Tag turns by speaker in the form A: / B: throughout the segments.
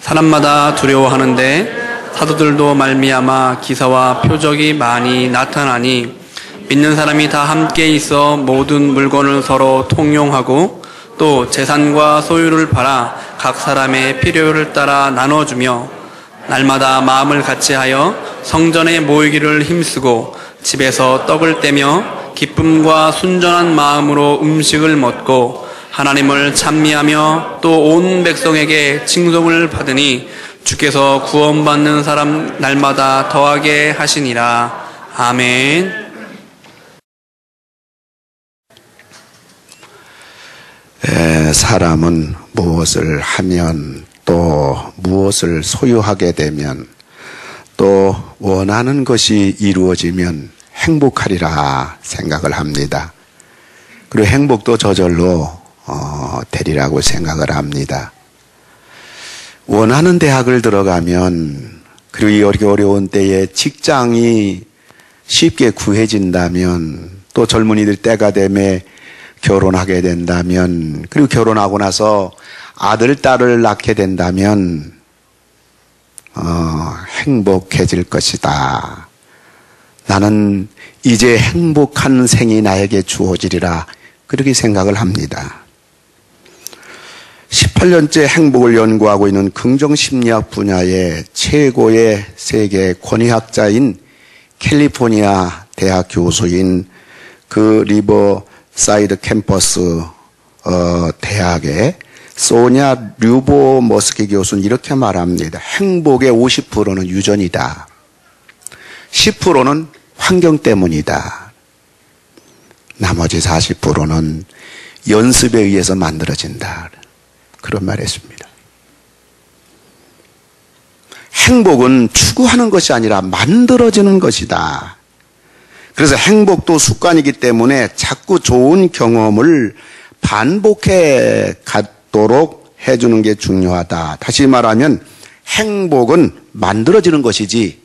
A: 사람마다 두려워하는데 사도들도 말미암아 기사와 표적이 많이 나타나니 믿는 사람이 다 함께 있어 모든 물건을 서로 통용하고 또 재산과 소유를 팔아 각 사람의 필요를 따라 나눠주며 날마다 마음을 같이하여 성전에 모이기를 힘쓰고 집에서 떡을 떼며 기쁨과 순전한 마음으로 음식을 먹고 하나님을 찬미하며 또 온 백성에게 칭송을 받으니 주께서 구원받는 사람 날마다 더하게 하시니라. 아멘.
B: 사람은 무엇을 하면 또 무엇을 소유하게 되면 또 원하는 것이 이루어지면 행복하리라 생각을 합니다. 그리고 행복도 저절로 되리라고 생각을 합니다. 원하는 대학을 들어가면 그리고 이 어려운 때에 직장이 쉽게 구해진다면 또 젊은이들 때가 되면 결혼하게 된다면 그리고 결혼하고 나서 아들, 딸을 낳게 된다면 행복해질 것이다. 나는 이제 행복한 생이 나에게 주어지리라 그렇게 생각을 합니다. 18년째 행복을 연구하고 있는 긍정심리학 분야의 최고의 세계 권위학자인 캘리포니아 대학 교수인 그 리버사이드 캠퍼스 대학의 소냐 류보머스키 교수는 이렇게 말합니다. 행복의 50%는 유전이다. 10%는 환경 때문이다. 나머지 40%는 연습에 의해서 만들어진다. 그런 말을 했습니다. 행복은 추구하는 것이 아니라 만들어지는 것이다. 그래서 행복도 습관이기 때문에 자꾸 좋은 경험을 반복해 갖도록 해주는 게 중요하다. 다시 말하면 행복은 만들어지는 것이지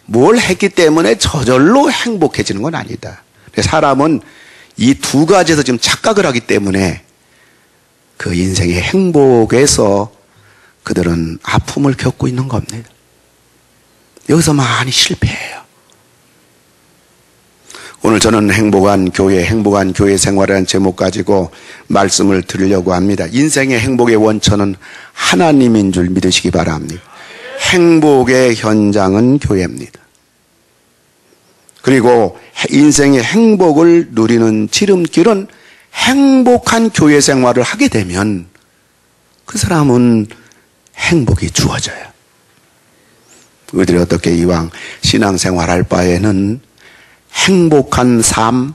B: 뭘 했기 때문에 저절로 행복해지는 건 아니다. 사람은 이 두 가지에서 지금 착각을 하기 때문에 그 인생의 행복에서 그들은 아픔을 겪고 있는 겁니다. 여기서 많이 실패해요. 오늘 저는 행복한 교회 생활이라는 제목 가지고 말씀을 드리려고 합니다. 인생의 행복의 원천은 하나님인 줄 믿으시기 바랍니다. 행복의 현장은 교회입니다. 그리고 인생의 행복을 누리는 지름길은 행복한 교회 생활을 하게 되면 그 사람은 행복이 주어져요. 우리들이 어떻게 이왕 신앙생활 할 바에는 행복한 삶,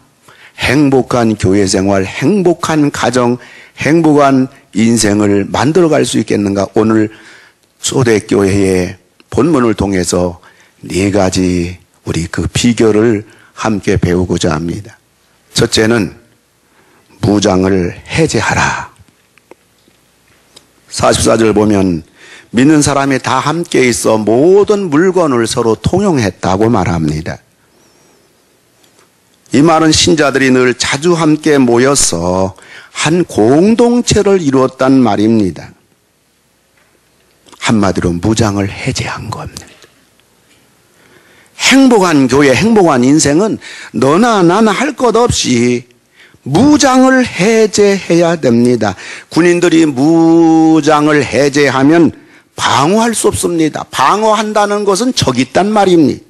B: 행복한 교회 생활, 행복한 가정, 행복한 인생을 만들어갈 수 있겠는가? 오늘 초대교회의 본문을 통해서 4가지 우리 그 비결을 함께 배우고자 합니다. 첫째는 무장을 해제하라. 44절 보면 믿는 사람이 다 함께 있어 모든 물건을 서로 통용했다고 말합니다. 이 말은 신자들이 늘 자주 함께 모여서 한 공동체를 이루었단 말입니다. 한마디로 무장을 해제한 겁니다. 행복한 교회, 행복한 인생은 너나 나나 할 것 없이 무장을 해제해야 됩니다. 군인들이 무장을 해제하면 방어할 수 없습니다. 방어한다는 것은 적이 있단 말입니다.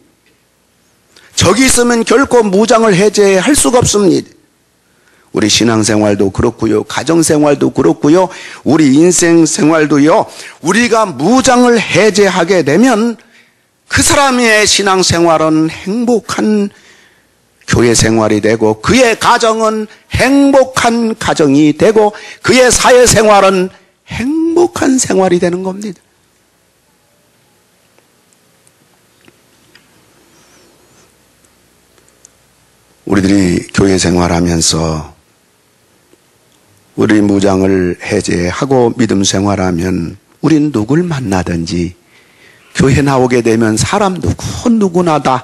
B: 적이 있으면 결코 무장을 해제할 수가 없습니다. 우리 신앙생활도 그렇고요. 가정생활도 그렇고요. 우리 인생생활도요. 우리가 무장을 해제하게 되면 그 사람의 신앙생활은 행복한 교회 생활이 되고 그의 가정은 행복한 가정이 되고 그의 사회생활은 행복한 생활이 되는 겁니다. 우리들이 교회 생활하면서 우리 무장을 해제하고 믿음 생활하면 우린 누굴 만나든지 교회 나오게 되면 사람 누구나 다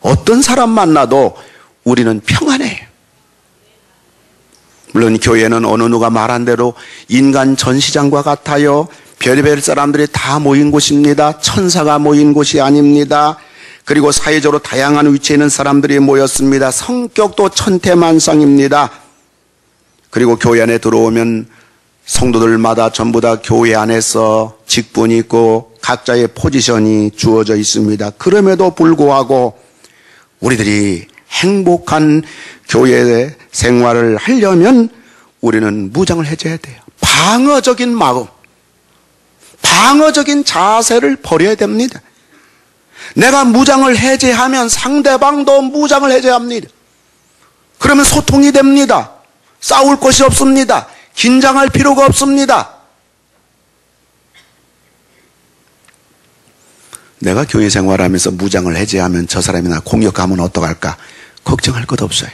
B: 어떤 사람 만나도 우리는 평안해요. 물론 교회는 어느 누가 말한 대로 인간 전시장과 같아요. 별의별 사람들이 다 모인 곳입니다. 천사가 모인 곳이 아닙니다. 그리고 사회적으로 다양한 위치에 있는 사람들이 모였습니다. 성격도 천태만상입니다. 그리고 교회 안에 들어오면 성도들마다 전부 다 교회 안에서 직분이 있고 각자의 포지션이 주어져 있습니다. 그럼에도 불구하고 우리들이 행복한 교회 생활을 하려면 우리는 무장을 해줘야 돼요. 방어적인 마음, 방어적인 자세를 버려야 됩니다. 내가 무장을 해제하면 상대방도 무장을 해제합니다. 그러면 소통이 됩니다. 싸울 것이 없습니다. 긴장할 필요가 없습니다. 내가 교회 생활하면서 무장을 해제하면 저 사람이 나 공격하면 어떡할까? 걱정할 것 없어요.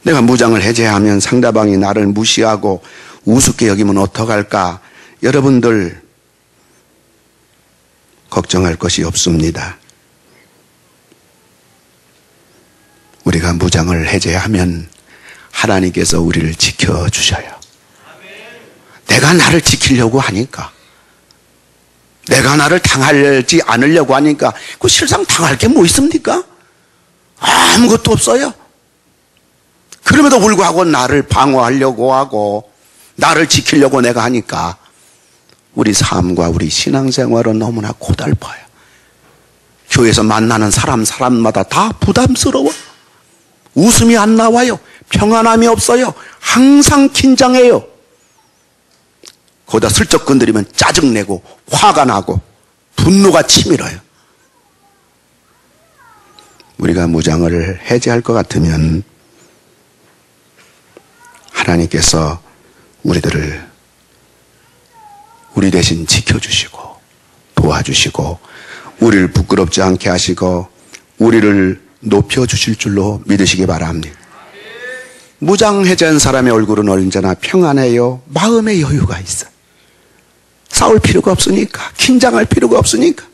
B: 내가 무장을 해제하면 상대방이 나를 무시하고 우습게 여기면 어떡할까? 여러분들 걱정할 것이 없습니다. 우리가 무장을 해제하면 하나님께서 우리를 지켜주셔요. 내가 나를 지키려고 하니까, 내가 나를 당하지 않으려고 하니까 그 실상 당할 게 뭐 있습니까? 아무것도 없어요. 그럼에도 불구하고 나를 방어하려고 하고 나를 지키려고 내가 하니까 우리 삶과 우리 신앙생활은 너무나 고달파요. 교회에서 만나는 사람마다 다 부담스러워. 웃음이 안 나와요. 평안함이 없어요. 항상 긴장해요. 거기다 슬쩍 건드리면 짜증내고 화가 나고 분노가 치밀어요. 우리가 무장을 해제할 것 같으면 하나님께서 우리들을 우리 대신 지켜주시고 도와주시고 우리를 부끄럽지 않게 하시고 우리를 높여주실 줄로 믿으시기 바랍니다. 무장해제한 사람의 얼굴은 언제나 평안해요. 마음의 여유가 있어요. 싸울 필요가 없으니까, 긴장할 필요가 없으니까.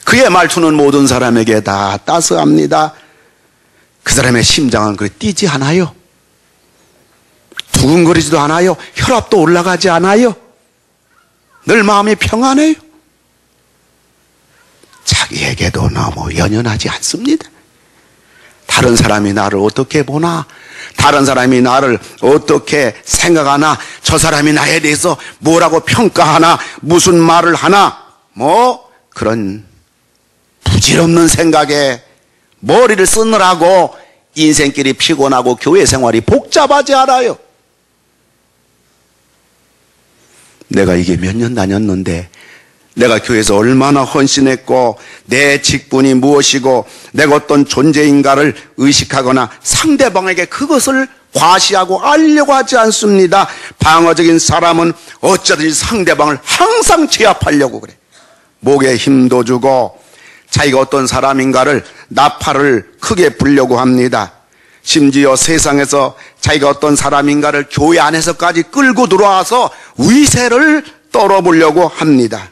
B: 그의 말투는 모든 사람에게 다 따스합니다. 그 사람의 심장은 그리 뛰지 않아요. 두근거리지도 않아요. 혈압도 올라가지 않아요. 늘 마음이 평안해요. 자기에게도 너무 연연하지 않습니다. 다른 사람이 나를 어떻게 보나, 다른 사람이 나를 어떻게 생각하나, 저 사람이 나에 대해서 뭐라고 평가하나, 무슨 말을 하나, 그런 부질없는 생각에 머리를 쓰느라고 인생길이 피곤하고 교회 생활이 복잡하지 않아요. 내가 이게 몇 년 다녔는데 내가 교회에서 얼마나 헌신했고 내 직분이 무엇이고 내가 어떤 존재인가를 의식하거나 상대방에게 그것을 과시하고 알려고 하지 않습니다. 방어적인 사람은 어쩌든지 상대방을 항상 제압하려고 그래. 목에 힘도 주고 자기가 어떤 사람인가를 나팔을 크게 불려고 합니다. 심지어 세상에서 자기가 어떤 사람인가를 교회 안에서까지 끌고 들어와서 위세를 떨어보려고 합니다.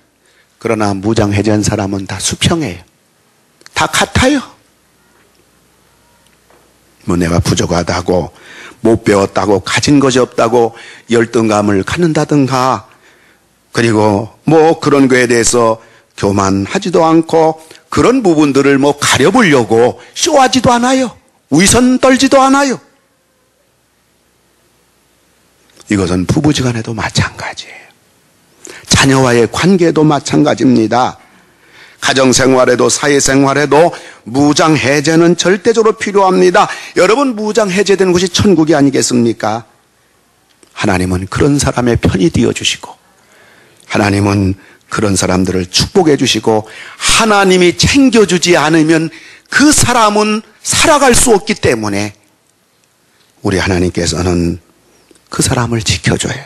B: 그러나 무장해제한 사람은 다 수평해요. 다 같아요. 내가 부족하다고, 못 배웠다고, 가진 것이 없다고 열등감을 갖는다든가, 그리고 그런 거에 대해서 교만하지도 않고 그런 부분들을 가려보려고 쇼하지도 않아요. 위선 떨지도 않아요. 이것은 부부지간에도 마찬가지예요. 자녀와의 관계도 마찬가지입니다. 가정생활에도 사회생활에도 무장해제는 절대적으로 필요합니다. 여러분, 무장해제되는 곳이 천국이 아니겠습니까? 하나님은 그런 사람의 편이 되어주시고 하나님은 그런 사람들을 축복해 주시고 하나님이 챙겨주지 않으면 그 사람은 살아갈 수 없기 때문에 우리 하나님께서는 그 사람을 지켜줘요.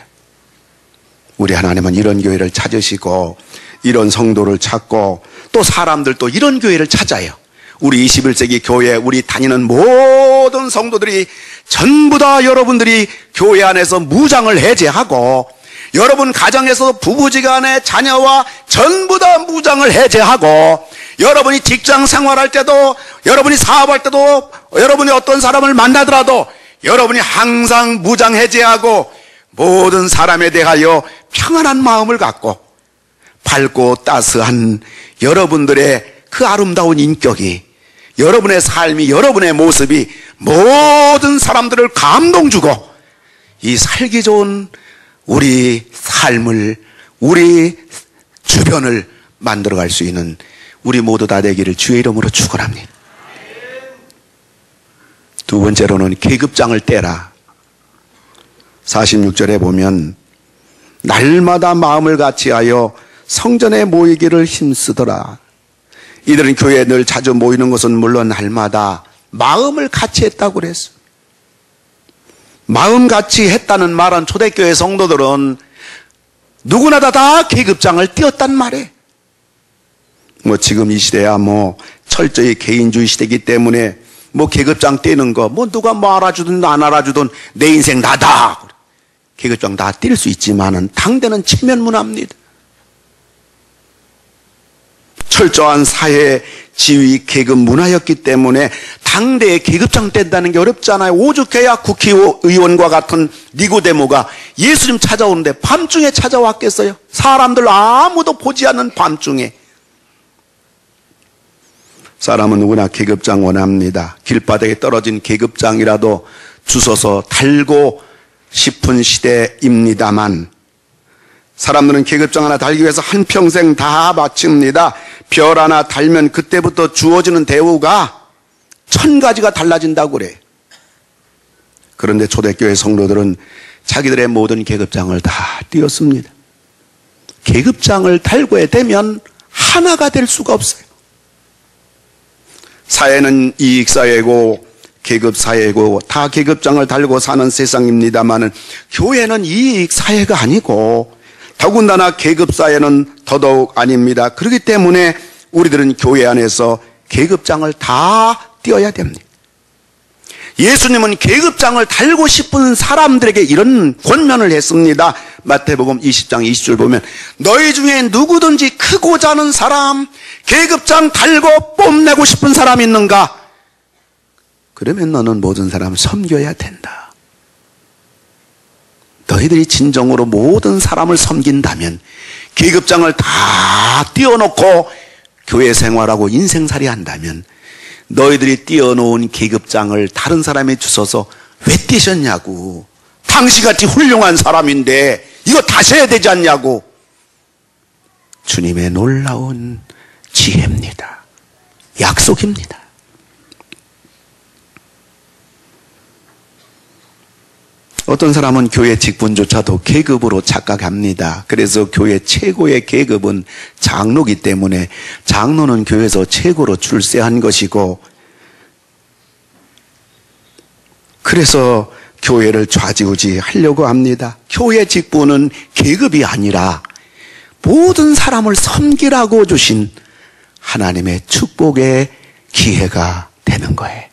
B: 우리 하나님은 이런 교회를 찾으시고 이런 성도를 찾고 또 사람들도 이런 교회를 찾아요. 우리 21세기 교회, 우리 다니는 모든 성도들이 전부 다 여러분들이 교회 안에서 무장을 해제하고 여러분 가정에서 부부지간에 자녀와 전부 다 무장을 해제하고 여러분이 직장 생활할 때도 여러분이 사업할 때도 여러분이 어떤 사람을 만나더라도 여러분이 항상 무장 해제하고 모든 사람에 대하여 평안한 마음을 갖고 밝고 따스한 여러분들의 그 아름다운 인격이, 여러분의 삶이, 여러분의 모습이 모든 사람들을 감동 주고 이 살기 좋은 우리 삶을, 우리 주변을 만들어갈 수 있는 우리 모두 다 되기를 주의 이름으로 축원합니다. 두 번째로는 계급장을 떼라. 46절에 보면 날마다 마음을 같이하여 성전에 모이기를 힘쓰더라. 이들은 교회에 늘 자주 모이는 것은 물론 날마다 마음을 같이 했다고 그랬어요. 마음 같이 했다는 말은 초대교회 성도들은 누구나 다 계급장을 띄었단 말이에요. 지금 이 시대야 철저히 개인주의 시대이기 때문에 계급장 떼는 거 누가 알아주든 안 알아주든 내 인생 나다. 계급장 다 뛸 수 있지만은 당대는 체면문화입니다. 철저한 사회 지위 계급 문화였기 때문에 당대에 계급장 뗀다는 게 어렵잖아요. 오죽해야 국회의원과 같은 니고데모가 예수님 찾아오는데 밤중에 찾아왔겠어요? 사람들 아무도 보지 않는 밤중에. 사람은 누구나 계급장 원합니다. 길바닥에 떨어진 계급장이라도 주워서 달고 싶은 시대입니다만 사람들은 계급장 하나 달기 위해서 한평생 다 바칩니다. 별 하나 달면 그때부터 주어지는 대우가 1000가지가 달라진다고 그래. 그런데 초대교회 성도들은 자기들의 모든 계급장을 다 띄었습니다. 계급장을 달고야 되면 하나가 될 수가 없어요. 사회는 이익사회고 계급사회고 다 계급장을 달고 사는 세상입니다만 교회는 이익사회가 아니고 더군다나 계급사회는 더더욱 아닙니다. 그렇기 때문에 우리들은 교회 안에서 계급장을 다 띄어야 됩니다. 예수님은 계급장을 달고 싶은 사람들에게 이런 권면을 했습니다. 마태복음 20장 20절 보면 너희 중에 누구든지 크고 자는 사람, 계급장 달고 뽐내고 싶은 사람 있는가? 그러면 너는 모든 사람을 섬겨야 된다. 너희들이 진정으로 모든 사람을 섬긴다면 계급장을 다 띄워놓고 교회 생활하고 인생살이 한다면 너희들이 띄워놓은 계급장을 다른 사람에 주셔서 왜 띄셨냐고. 당신같이 훌륭한 사람인데 이거 다시 해야 되지 않냐고. 주님의 놀라운 지혜입니다. 약속입니다. 어떤 사람은 교회 직분조차도 계급으로 착각합니다. 그래서 교회 최고의 계급은 장로이기 때문에 장로는 교회에서 최고로 출세한 것이고 그래서 교회를 좌지우지하려고 합니다. 교회 직분은 계급이 아니라 모든 사람을 섬기라고 주신 하나님의 축복의 기회가 되는 거예요.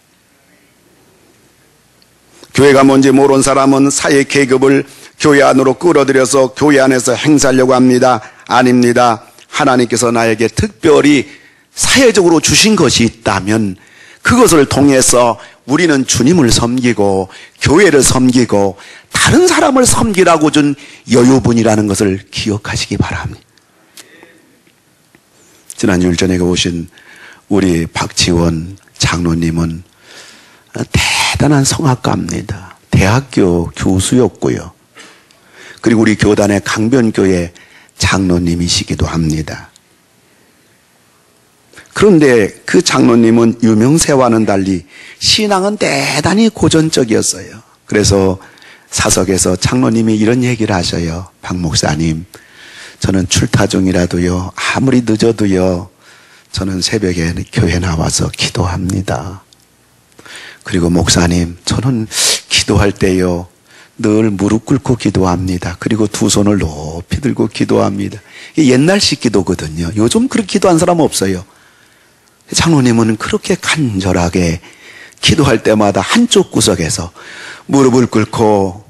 B: 교회가 뭔지 모르는 사람은 사회 계급을 교회 안으로 끌어들여서 교회 안에서 행사하려고 합니다. 아닙니다. 하나님께서 나에게 특별히 사회적으로 주신 것이 있다면 그것을 통해서 우리는 주님을 섬기고 교회를 섬기고 다른 사람을 섬기라고 준 여유분이라는 것을 기억하시기 바랍니다. 지난 율전에 오신 우리 박지원 장로님은 대단한 성악가입니다. 대학교 교수였고요. 그리고 우리 교단의 강변교회 장로님이시기도 합니다. 그런데 그 장로님은 유명세와는 달리 신앙은 대단히 고전적이었어요. 그래서 사석에서 장로님이 이런 얘기를 하셔요. 박 목사님, 저는 출타 중이라도요, 아무리 늦어도요, 저는 새벽에 교회 나와서 기도합니다. 그리고 목사님, 저는 기도할 때요, 늘 무릎 꿇고 기도합니다. 그리고 두 손을 높이 들고 기도합니다. 옛날식 기도거든요. 요즘 그렇게 기도한 사람 없어요. 장로님은 그렇게 간절하게 기도할 때마다 한쪽 구석에서 무릎을 꿇고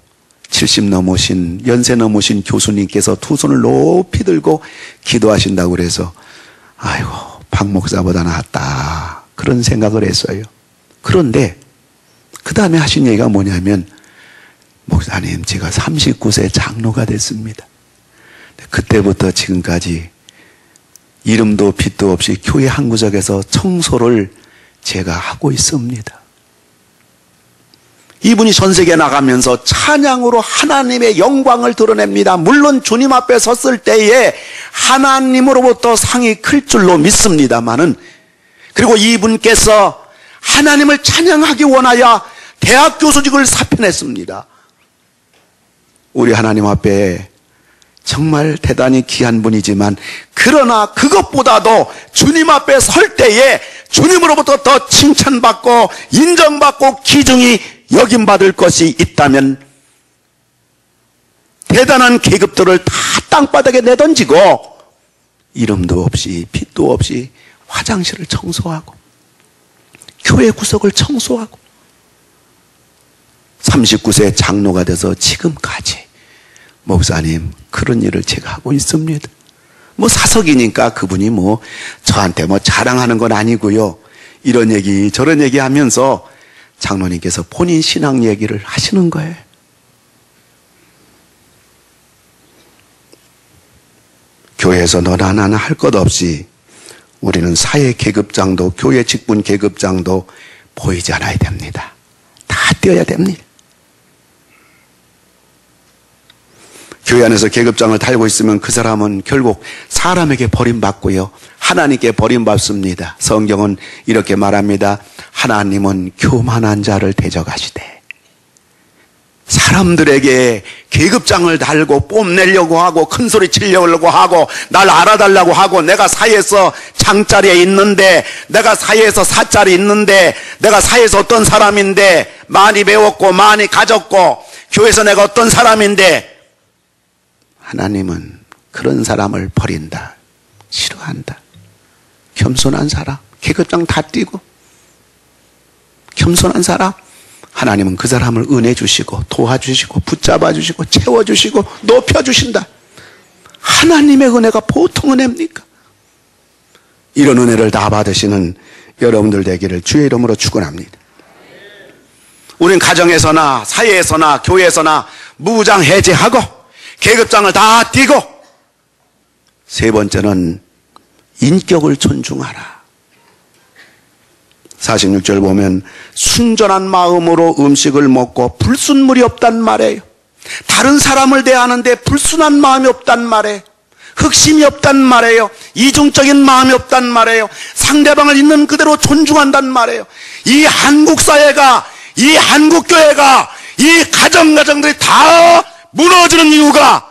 B: 70 넘으신, 연세 넘으신 교수님께서 두 손을 높이 들고 기도하신다고 그래서 아이고, 박 목사보다 낫다, 그런 생각을 했어요. 그런데 그 다음에 하신 얘기가 뭐냐면 목사님, 제가 39세 장로가 됐습니다. 그때부터 지금까지 이름도 빛도 없이 교회 한 구석에서 청소를 제가 하고 있습니다. 이분이 전 세계 나가면서 찬양으로 하나님의 영광을 드러냅니다. 물론 주님 앞에 섰을 때에 하나님으로부터 상이 클 줄로 믿습니다만은, 그리고 이분께서 하나님을 찬양하기 원하여 대학 교수직을 사표냈습니다. 우리 하나님 앞에 정말 대단히 귀한 분이지만, 그러나 그것보다도 주님 앞에 설 때에 주님으로부터 더 칭찬받고 인정받고 기중이 여김받을 것이 있다면 대단한 계급들을 다 땅바닥에 내던지고 이름도 없이 빛도 없이 화장실을 청소하고 교회 구석을 청소하고 39세 장로가 돼서 지금까지 목사님, 그런 일을 제가 하고 있습니다. 사석이니까 그분이 저한테 자랑하는 건 아니고요. 이런 얘기 저런 얘기 하면서 장로님께서 본인 신앙 얘기를 하시는 거예요. 교회에서 너나 나나 할 것 없이 우리는 사회 계급장도 교회 직분 계급장도 보이지 않아야 됩니다. 다 뛰어야 됩니다. 교회 안에서 계급장을 달고 있으면 그 사람은 결국 사람에게 버림받고요, 하나님께 버림받습니다. 성경은 이렇게 말합니다. 하나님은 교만한 자를 대적하시되, 사람들에게 계급장을 달고 뽐내려고 하고 큰 소리 치려고 하고 날 알아달라고 하고, 내가 사회에서 장자리에 있는데, 내가 사회에서 사자리 있는데, 내가 사회에서 어떤 사람인데, 많이 배웠고 많이 가졌고 교회에서 내가 어떤 사람인데, 하나님은 그런 사람을 버린다, 싫어한다. 겸손한 사람, 계급장 다 띄고 겸손한 사람, 하나님은 그 사람을 은혜 주시고 도와주시고 붙잡아 주시고 채워주시고 높여주신다. 하나님의 은혜가 보통 은혜입니까? 이런 은혜를 다 받으시는 여러분들 되기를 주의 이름으로 축원합니다. 우린 가정에서나 사회에서나 교회에서나 무장 해제하고 계급장을 다 띄고, 세 번째는 인격을 존중하라. 46절 보면 순전한 마음으로 음식을 먹고 불순물이 없단 말이에요. 다른 사람을 대하는데 불순한 마음이 없단 말이에요. 흑심이 없단 말이에요. 이중적인 마음이 없단 말이에요. 상대방을 있는 그대로 존중한단 말이에요. 이 한국 사회가, 이 한국 교회가, 이 가정들이 다 무너지는 이유가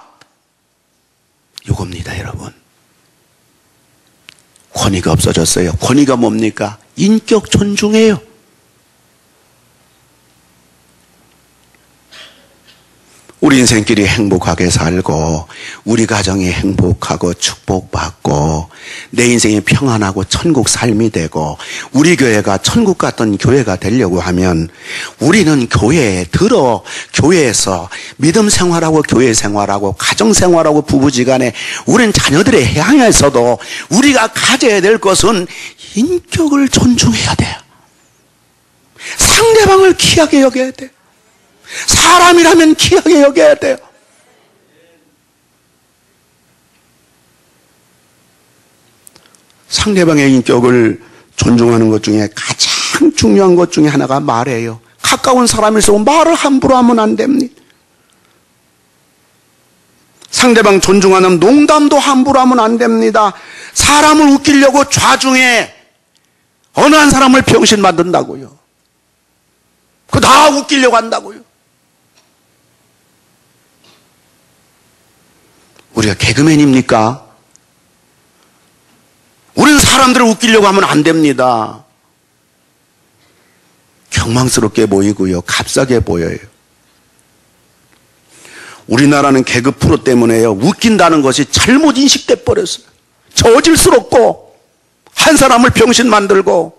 B: 이겁니다, 여러분. 권위가 없어졌어요. 권위가 뭡니까? 인격 존중이에요. 우리 인생끼리 행복하게 살고 우리 가정이 행복하고 축복받고 내 인생이 평안하고 천국 삶이 되고 우리 교회가 천국 같은 교회가 되려고 하면 우리는 교회에 들어 교회에서 믿음 생활하고 교회 생활하고 가정 생활하고 부부지간에 우리는 자녀들의 향해서도 우리가 가져야 될 것은 인격을 존중해야 돼요. 상대방을 귀하게 여겨야 돼요. 사람이라면 귀하게 여겨야 돼요. 상대방의 인격을 존중하는 것 중에 가장 중요한 것 중에 하나가 말이에요. 가까운 사람일수록 말을 함부로 하면 안 됩니다. 상대방 존중하는 농담도 함부로 하면 안 됩니다. 사람을 웃기려고 좌중에 어느 한 사람을 병신 만든다고요. 그거 다 웃기려고 한다고요. 우리가 개그맨입니까? 우리는 사람들을 웃기려고 하면 안 됩니다. 경망스럽게 보이고요, 값싸게 보여요. 우리나라는 개그 프로 때문에요, 웃긴다는 것이 잘못 인식돼 버렸어요. 저질스럽고 한 사람을 병신 만들고.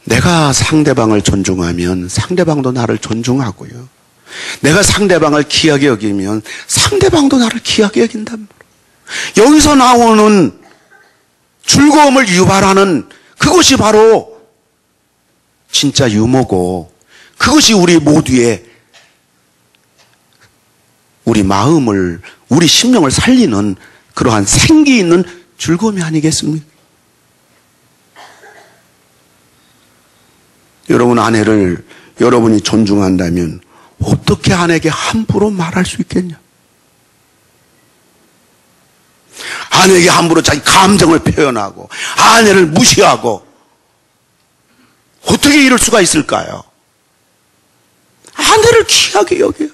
B: 내가 상대방을 존중하면 상대방도 나를 존중하고요, 내가 상대방을 귀하게 여기면 상대방도 나를 귀하게 여긴단 말이에요. 여기서 나오는 즐거움을 유발하는 그것이 바로 진짜 유머고, 그것이 우리 모두의 우리 마음을, 우리 심령을 살리는 그러한 생기 있는 즐거움이 아니겠습니까? 여러분 아내를 여러분이 존중한다면 어떻게 아내에게 함부로 말할 수 있겠냐? 아내에게 함부로 자기 감정을 표현하고 아내를 무시하고 어떻게 이럴 수가 있을까요? 아내를 귀하게 여겨요.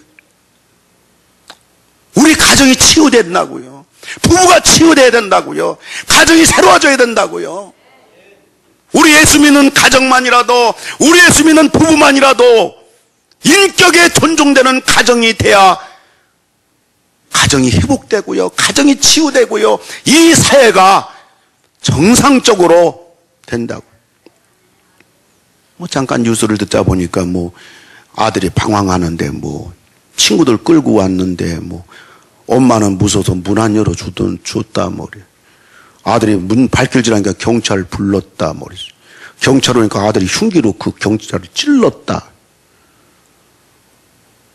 B: 우리 가정이 치유된다고요. 부부가 치유돼야 된다고요. 가정이 새로워져야 된다고요. 우리 예수 믿는 가정만이라도, 우리 예수 믿는 부부만이라도 인격에 존중되는 가정이 돼야 가정이 회복되고요. 가정이 치유되고요. 이 사회가 정상적으로 된다고. 잠깐 뉴스를 듣다 보니까 아들이 방황하는데 친구들 끌고 왔는데 엄마는 무서워서 문 안 열어줬다 아들이 문 밝힐지라니까 경찰 불렀다 경찰 오니까 아들이 흉기로 그 경찰을 찔렀다.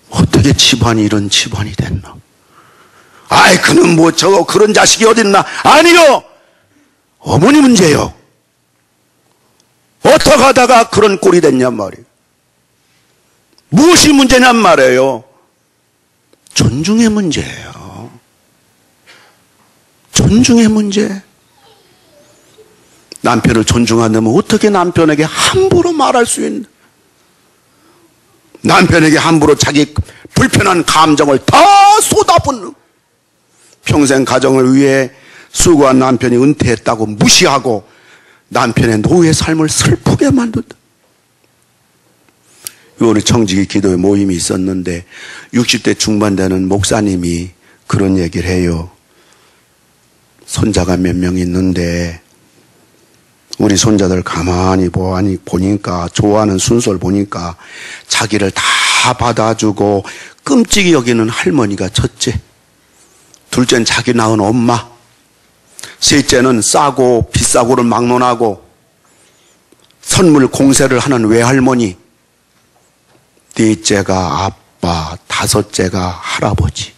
B: 어떻게 집안이 이런 집안이 됐나? 아이 그는 그런 자식이 어딨나? 아니요, 어머니 문제예요. 어떻게 하다가 그런 꼴이 됐냔 말이에요. 무엇이 문제냔 말이에요. 존중의 문제예요. 존중의 문제. 남편을 존중한다면 어떻게 남편에게 함부로 말할 수 있나? 남편에게 함부로 자기 불편한 감정을 다 쏟아붓는, 평생 가정을 위해 수고한 남편이 은퇴했다고 무시하고 남편의 노예 삶을 슬프게 만든다. 우리 청지기 기도회 모임이 있었는데 60대 중반 되는 목사님이 그런 얘기를 해요. 손자가 몇 명 있는데 우리 손자들 가만히 보니까, 좋아하는 순서를 보니까 자기를 다 받아주고 끔찍이 여기는 할머니가 첫째, 둘째는 자기 낳은 엄마, 셋째는 싸고 비싸고를 막론하고 선물 공세를 하는 외할머니, 넷째가 아빠, 다섯째가 할아버지.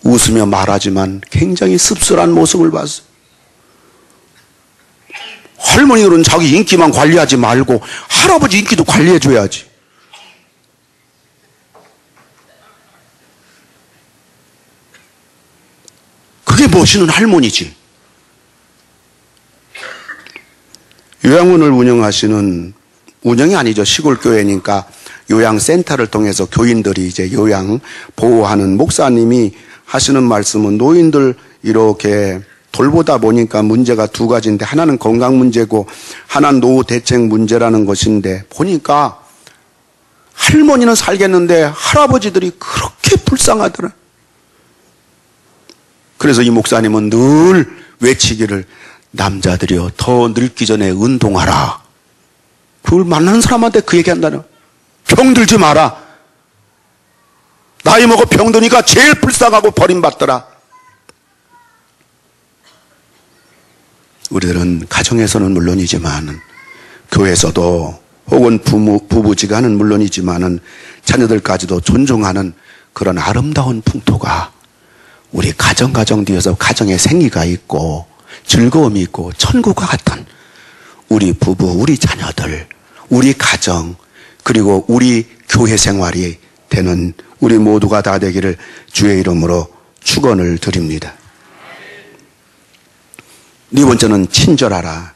B: 웃으며 말하지만 굉장히 씁쓸한 모습을 봤어요. 할머니들은 자기 인기만 관리하지 말고 할아버지 인기도 관리해줘야지. 그게 멋있는 할머니지. 요양원을 운영하시는, 운영이 아니죠, 시골 교회니까 요양센터를 통해서 교인들이 이제 요양 보호하는 목사님이 하시는 말씀은, 노인들 이렇게 돌보다 보니까 문제가 두 가지인데, 하나는 건강 문제고 하나는 노후 대책 문제라는 것인데, 보니까 할머니는 살겠는데 할아버지들이 그렇게 불쌍하더라. 그래서 이 목사님은 늘 외치기를, 남자들이여 더 늙기 전에 운동하라. 그걸 만나는 사람한테 그 얘기한다는. 병들지 마라. 나이 먹어 병드니까 제일 불쌍하고 버림받더라. 우리들은 가정에서는 물론이지만 교회에서도 혹은 부부지간은 물론이지만 자녀들까지도 존중하는 그런 아름다운 풍토가 우리 가정 뒤에서 가정에 생기가 있고 즐거움이 있고 천국과 같은 우리 부부, 우리 자녀들, 우리 가정, 그리고 우리 교회 생활이 되는 우리 모두가 다 되기를 주의 이름으로 축원을 드립니다. 네 번째는 친절하라.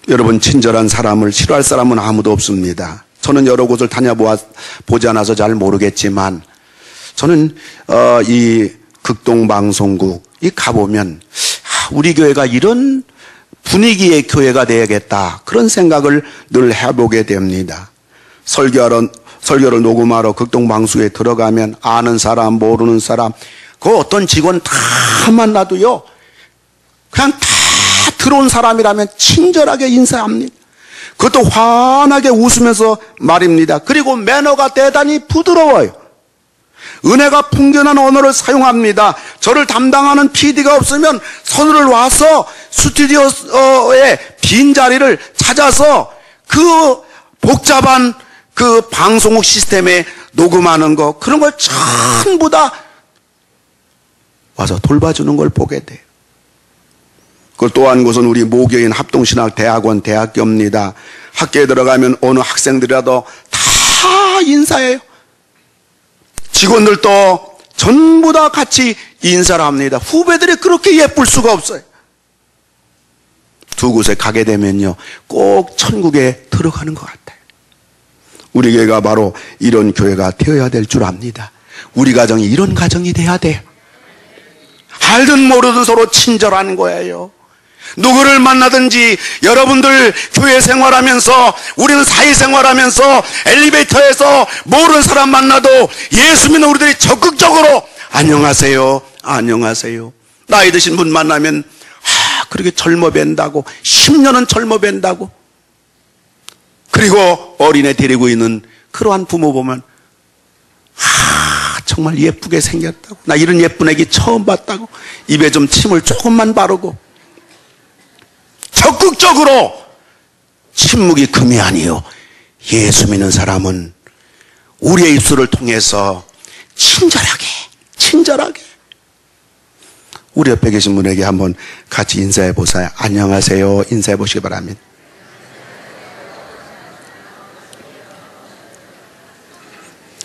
B: 여러분, 친절한 사람을 싫어할 사람은 아무도 없습니다. 저는 여러 곳을 다녀보지 않아서 잘 모르겠지만, 저는 이 극동방송국 이 가보면 우리 교회가 이런 분위기의 교회가 되야겠다, 그런 생각을 늘 해보게 됩니다. 설교를 녹음하러 극동방송에 들어가면 아는 사람 모르는 사람 그 어떤 직원 다 만나도요, 그냥 다 들어온 사람이라면 친절하게 인사합니다. 그것도 환하게 웃으면서 말입니다. 그리고 매너가 대단히 부드러워요. 은혜가 풍겨난 언어를 사용합니다. 저를 담당하는 PD가 없으면 선우를 와서 스튜디오의 빈자리를 찾아서 그 복잡한 그 방송국 시스템에 녹음하는 거, 그런 걸 전부 다 와서 돌봐주는 걸 보게 돼요. 그걸 또 한 곳은 우리 모교인 합동신학대학원 대학교입니다. 학교에 들어가면 어느 학생들이라도 다 인사해요. 직원들도 전부 다 같이 인사를 합니다. 후배들이 그렇게 예쁠 수가 없어요. 두 곳에 가게 되면요, 꼭 천국에 들어가는 것 같아요. 우리 교회가 바로 이런 교회가 되어야 될 줄 압니다. 우리 가정이 이런 가정이 돼야 돼요. 알든 모르든 서로 친절한 거예요. 누구를 만나든지 여러분들 교회 생활하면서, 우리는 사회생활하면서 엘리베이터에서 모르는 사람 만나도 예수 믿는 우리들이 적극적으로 안녕하세요, 안녕하세요. 나이 드신 분 만나면 그렇게 젊어 뵌다고, 10년은 젊어 뵌다고. 그리고 어린애 데리고 있는 그러한 부모 보면 정말 예쁘게 생겼다고, 나 이런 예쁜 애기 처음 봤다고, 입에 좀 침을 조금만 바르고. 적극적으로. 침묵이 금이 아니요, 예수 믿는 사람은 우리의 입술을 통해서 친절하게 우리 옆에 계신 분에게 한번 같이 인사해 보세요. 안녕하세요 인사해 보시기 바랍니다.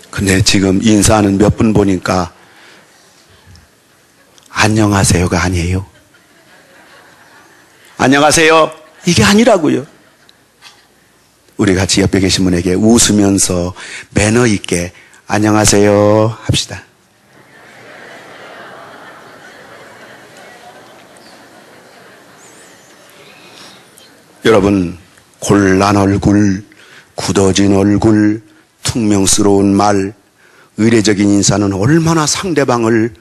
B: 근데 지금 인사하는 몇 분 보니까 안녕하세요가 아니에요. 안녕하세요 이게 아니라고요. 우리 같이 옆에 계신 분에게 웃으면서 매너 있게 안녕하세요 합시다. 여러분, 곤란 얼굴, 굳어진 얼굴, 퉁명스러운 말, 의례적인 인사는 얼마나 상대방을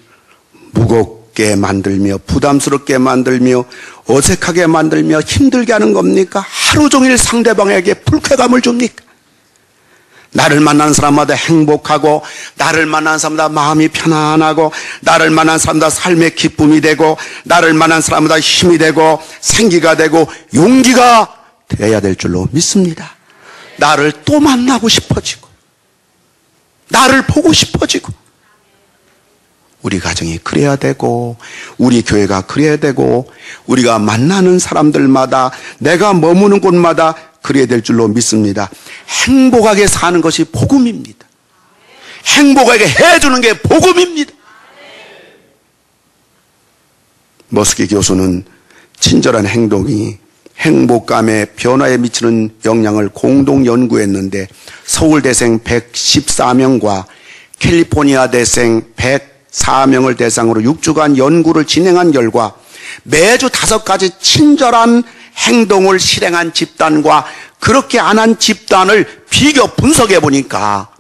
B: 무겁게 만들며 부담스럽게 만들며 어색하게 만들며 힘들게 하는 겁니까? 하루 종일 상대방에게 불쾌감을 줍니까? 나를 만나는 사람마다 행복하고, 나를 만나는 사람마다 마음이 편안하고, 나를 만나는 사람마다 삶의 기쁨이 되고, 나를 만나는 사람마다 힘이 되고 생기가 되고 용기가 되어야 될 줄로 믿습니다. 나를 또 만나고 싶어지고, 나를 보고 싶어지고, 우리 가정이 그래야 되고, 우리 교회가 그래야 되고, 우리가 만나는 사람들마다, 내가 머무는 곳마다 그래야 될 줄로 믿습니다. 행복하게 사는 것이 복음입니다. 행복하게 해주는 게 복음입니다. 머스키 교수는 친절한 행동이 행복감의 변화에 미치는 영향을 공동 연구했는데, 서울대생 114명과 캘리포니아 대생 104명을 대상으로 6주간 연구를 진행한 결과 매주 5가지 친절한 행동을 실행한 집단과 그렇게 안 한 집단을 비교 분석해 보니까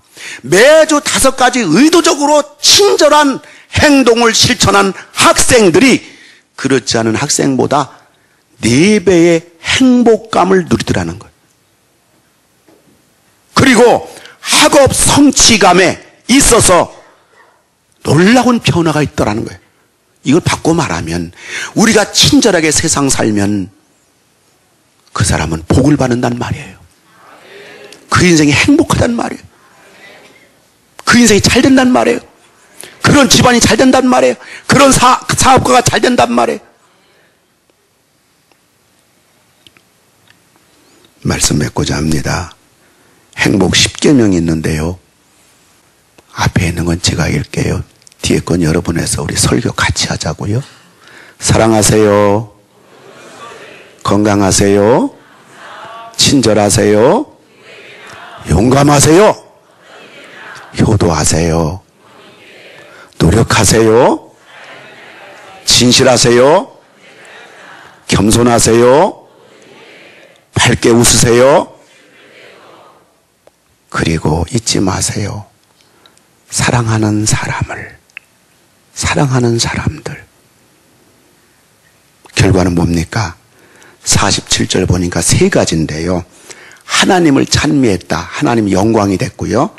B: 매주 5가지 의도적으로 친절한 행동을 실천한 학생들이 그렇지 않은 학생보다 4배의 행복감을 누리더라는 거예요. 그리고 학업 성취감에 있어서 놀라운 변화가 있더라는 거예요. 이걸 바꿔 말하면, 우리가 친절하게 세상 살면 그 사람은 복을 받는단 말이에요. 그 인생이 행복하단 말이에요. 그 인생이 잘 된단 말이에요. 그런 집안이 잘 된단 말이에요. 그런 사업가가 잘 된단 말이에요. 말씀 맺고자 합니다. 행복 10계명이 있는데요, 앞에 있는 건 제가 읽게요. 뒤에 건 여러분에서 우리 설교 같이 하자고요. 사랑하세요. 건강하세요. 친절하세요. 용감하세요. 효도하세요. 노력하세요. 진실하세요. 겸손하세요. 밝게 웃으세요. 그리고 잊지 마세요. 사랑하는 사람을, 사랑하는 사람들. 결과는 뭡니까? 47절 보니까 3가지인데요. 하나님을 찬미했다. 하나님 영광이 됐고요.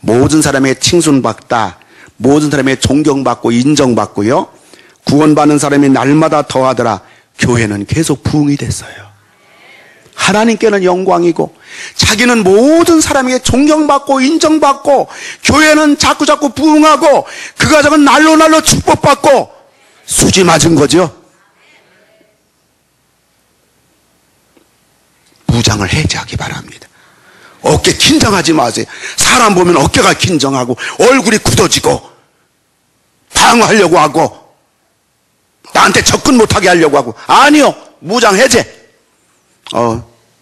B: 모든 사람에게 칭송받다. 모든 사람이 존경받고 인정받고요. 구원받는 사람이 날마다 더하더라. 교회는 계속 부흥이 됐어요. 하나님께는 영광이고 자기는 모든 사람에게 존경받고 인정받고 교회는 자꾸자꾸 부흥하고 그 가정은 날로 축복받고 수지 맞은 거죠. 무장을 해제하기 바랍니다. 어깨 긴장하지 마세요. 사람 보면 어깨가 긴장하고 얼굴이 굳어지고 방어하려고 하고 나한테 접근 못하게 하려고 하고. 아니요. 무장 해제.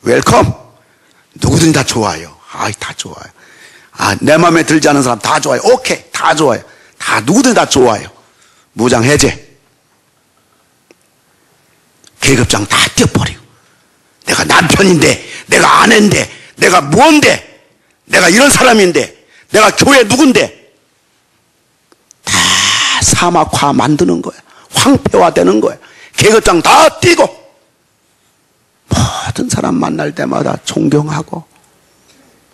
B: 웰컴. 누구든지 다 좋아요. 다 좋아요. 내 마음에 들지 않은 사람 다 좋아요. 오케이. 다 좋아요. 다 누구든지 다 좋아요. 무장 해제. 계급장 다 떼어버리고. 내가 남편인데, 내가 아내인데, 내가 뭔데, 내가 이런 사람인데, 내가 교회 누군데. 다 사막화 만드는 거야. 황폐화되는 거야. 계급장 다 띄고 모든 사람 만날 때마다 존경하고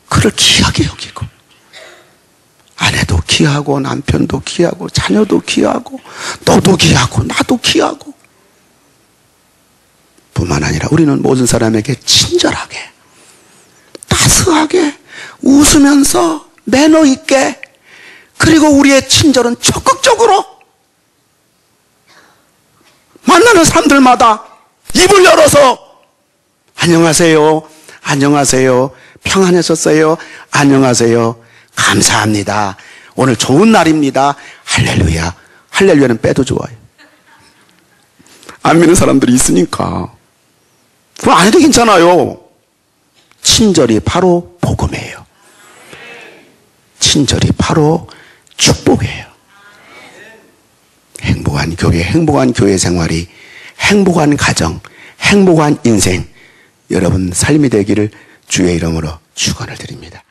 B: 그를 귀하게 여기고 아내도 귀하고 남편도 귀하고 자녀도 귀하고 너도 귀하고 나도 귀하고 뿐만 아니라 우리는 모든 사람에게 친절하게 따스하게 웃으면서 매너 있게 그리고 우리의 친절은 적극적으로 만나는 사람들마다 입을 열어서 안녕하세요. 안녕하세요. 평안하셨어요. 안녕하세요. 감사합니다. 오늘 좋은 날입니다. 할렐루야. 할렐루야는 빼도 좋아요. 안 믿는 사람들이 있으니까. 그거 안 해도 괜찮아요. 친절이 바로 복음이에요. 친절이 바로 축복이에요. 행복한 교회 생활이 행복한 가정, 행복한 인생 여러분 삶이 되기를 주의 이름으로 축원을 드립니다.